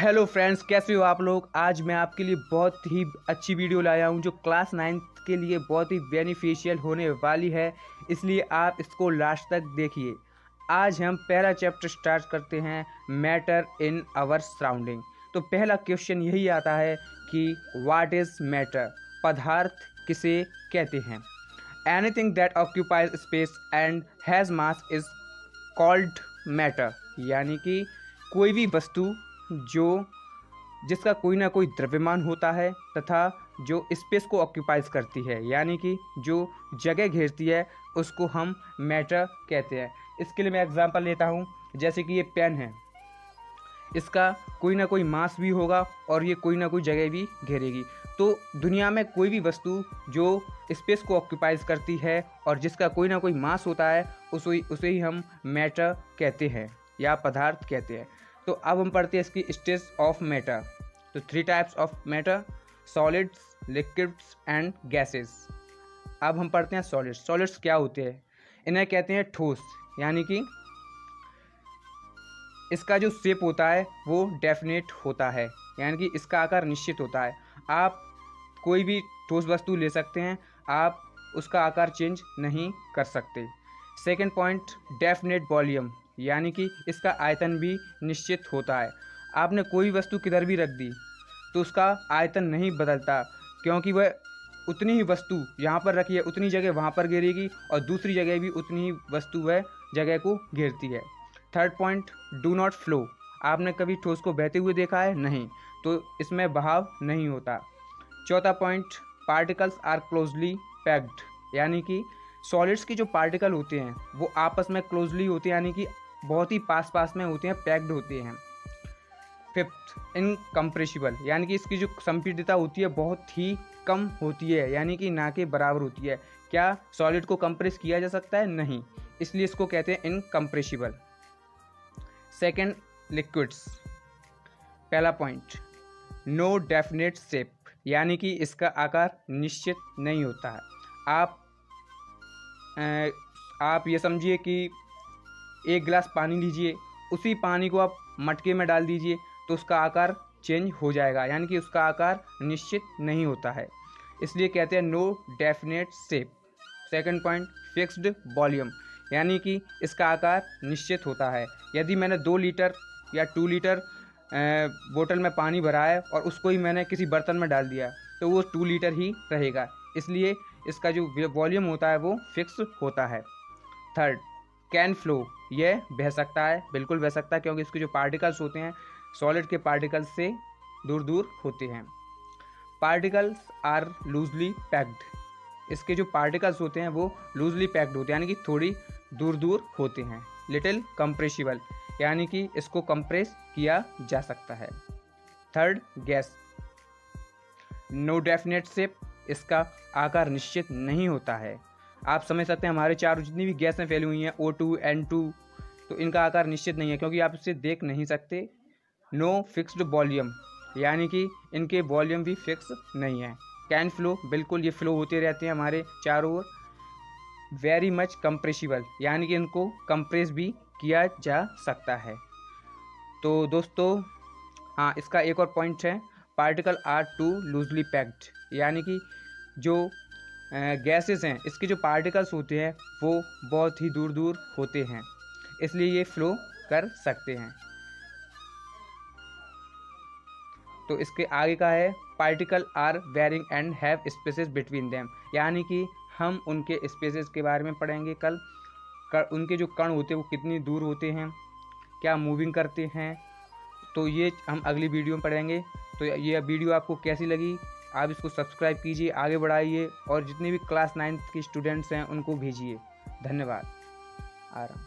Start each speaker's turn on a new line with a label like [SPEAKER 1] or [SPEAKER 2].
[SPEAKER 1] Hello friends, कैसे हो आप लोग। आज मैं आपके लिए बहुत ही अच्छी वीडियो लाया हूं जो क्लास 9th के लिए बहुत ही बेनिफिशियल होने वाली है, इसलिए आप इसको लास्ट तक देखिए। आज हम पहला चैप्टर स्टार्ट करते हैं, मैटर इन आवर सराउंडिंग। तो पहला क्वेश्चन यही आता है कि व्हाट इज़ मैटर, पदार्थ किसे कहते हैं। Anything that occupies space and has mass is called matter, यानी कि कोई भी वस्तु जो जिसका कोई ना कोई द्रव्यमान होता है तथा जो स्पेस को ऑक्यूपाइज करती है, यानी कि जो जगह घेरती है, उसको हम मैटर कहते हैं। इसके लिए मैं एग्जांपल लेता हूँ, जैसे कि ये पेन है, इसका कोई ना कोई मास भी होगा और ये कोई ना कोई जगह भी घेरेगी। तो दुनिया में कोई भी वस्तु जो स्पेस को ऑक्यूपाइज करती है और जिसका कोई ना कोई मास होता है, उसे ही हम मैटर कहते हैं या पदार्थ कहते हैं। तो अब हम पढ़ते हैं इसकी स्टेज ऑफ मैटर। तो 3 types of matter, solids, liquids and gases. अब हम पढ़ते हैं सॉलिड्स। सॉलिड्स क्या होते हैं? इन्हें कहते हैं ठोस, यानी कि इसका जो शेप होता है वो डेफिनेट होता है, यानी कि इसका आकार निश्चित होता है। आप कोई भी ठोस वस्तु ले सकते हैं, आप उसका आकार चेंज नहीं कर सकते। सेकेंड पॉइंट, डेफिनेट वॉल्यूम, यानी कि इसका आयतन भी निश्चित होता है। आपने कोई वस्तु किधर भी रख दी तो उसका आयतन नहीं बदलता, क्योंकि वह उतनी ही वस्तु यहाँ पर रखी है उतनी जगह वहाँ पर घेरेगी और दूसरी जगह भी उतनी ही वस्तु वह जगह को घेरती है। Third point, do not flow, आपने कभी ठोस को बहते हुए देखा है? नहीं, तो इसमें बहाव नहीं होता। चौथा point, particles are closely packed, यानी कि सॉलिड्स के जो पार्टिकल होते हैं वो आपस में क्लोजली होते हैं, यानी कि बहुत ही पास पास में होते हैं, पैक्ड होते हैं। फिफ्थ, इनकम्प्रेसिबल, यानी कि इसकी जो संपीडितता होती है बहुत ही कम होती है, यानी कि ना के बराबर होती है। क्या सॉलिड को कंप्रेस किया जा सकता है? नहीं, इसलिए इसको कहते हैं इनकम्प्रेसिबल। Second, liquids. पहला पॉइंट, नो डेफिनेट शेप, यानी कि इसका आकार निश्चित नहीं होता है। आप ये समझिए कि एक गिलास पानी लीजिए, उसी पानी को आप मटके में डाल दीजिए तो उसका आकार चेंज हो जाएगा, यानी कि उसका आकार निश्चित नहीं होता है, इसलिए कहते हैं no definite shape. Second point, fixed volume, यानी कि इसका आकार निश्चित होता है। यदि मैंने 2 लीटर या 2 लीटर बोतल में पानी भरा है और उसको ही मैंने किसी बर्तन में डाल दिया तो वो 2 लीटर ही रहेगा, इसलिए इसका जो वॉल्यूम होता है वो फिक्स होता है। थर्ड, कैन फ्लो, यह बह सकता है, बिल्कुल बह सकता है, क्योंकि इसके जो पार्टिकल्स होते हैं सॉलिड के पार्टिकल्स से दूर दूर होते हैं। पार्टिकल्स आर लूजली पैक्ड, इसके जो पार्टिकल्स होते हैं वो लूजली पैक्ड होते हैं, यानी कि थोड़ी दूर दूर होते हैं। लिटिल कंप्रेसिबल, यानी कि इसको कंप्रेस किया जा सकता है। Third, gas, no definite shape, इसका आकार निश्चित नहीं होता है। आप समझ सकते हैं हमारे चारों जितनी भी गैसें फैली हुई हैं O2, N2, तो इनका आकार निश्चित नहीं है क्योंकि आप इसे देख नहीं सकते। नो फिक्स्ड वॉल्यूम, यानी कि इनके वॉल्यूम भी फिक्स नहीं है। कैन फ्लो, बिल्कुल ये फ्लो होते रहते हैं हमारे चारों ओर। वेरी मच कंप्रेसिबल, यानी कि इनको कंप्रेस भी किया जा सकता है। तो दोस्तों, हाँ, इसका एक और पॉइंट है, particle are too loosely packed, यानी कि जो गैसेस हैं इसके जो पार्टिकल्स होते हैं वो बहुत ही दूर दूर होते हैं, इसलिए ये फ्लो कर सकते हैं। तो इसके आगे का है, particle are varying and have spaces between them, यानी कि हम उनके स्पेसेस के बारे में पढ़ेंगे कल। उनके जो कण होते हैं वो कितनी दूर होते हैं, क्या मूविंग करते हैं, तो ये हम अगली वीडियो में पढ़ेंगे। तो ये वीडियो आपको कैसी लगी, आप इसको सब्सक्राइब कीजिए, आगे बढ़ाइए और जितने भी क्लास 9th के स्टूडेंट्स हैं उनको भेजिए। धन्यवाद। आ रहा हूँ।